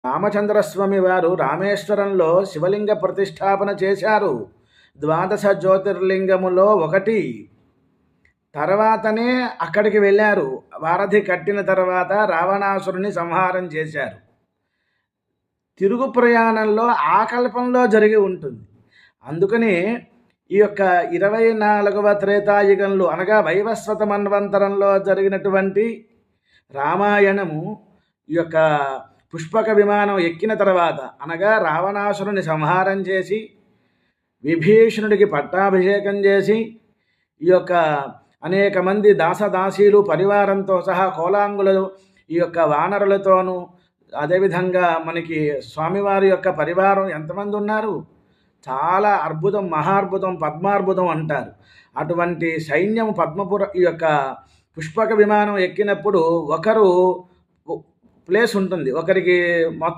రామచంద్రస్వామి వారు రామేశ్వరంలో శివలింగ ప్రతిష్టాపన చేశారు. ద్వాదశ జ్యోతిర్లింగములో ఒకటి. తర్వాతనే అక్కడికి వెళ్ళారు. వారధి కట్టిన తర్వాత రావణాసురుని సంహారం చేశారు. తిరుగు ప్రయాణంలో ఆ కల్పంలో జరిగి ఉంటుంది. అందుకని ఈ యొక్క 24వ త్రేతాయుగంలో అనగా వైవస్వత మన్వంతరంలో జరిగినటువంటి రామాయణము ఈ యొక్క పుష్పక విమానం ఎక్కిన తర్వాత అనగా రావణాసురుని సంహారం చేసి విభీషణుడికి పట్టాభిషేకం చేసి ఈ యొక్క అనేక మంది దాసదాసీలు పరివారంతో సహా కోలాంగులు ఈ యొక్క వానరులతోనూ అదేవిధంగా మనకి స్వామివారి యొక్క పరివారం ఎంతమంది ఉన్నారు? చాలా అద్భుతం, మహాద్భుతం, పద్మార్భుతం అంటారు. అటువంటి సైన్యం పద్మపుర ఈ యొక్క పుష్పక విమానం ఎక్కినప్పుడు ఒకరు ప్లేస్ ఉంటుంది, ఒకరికి మొత్తం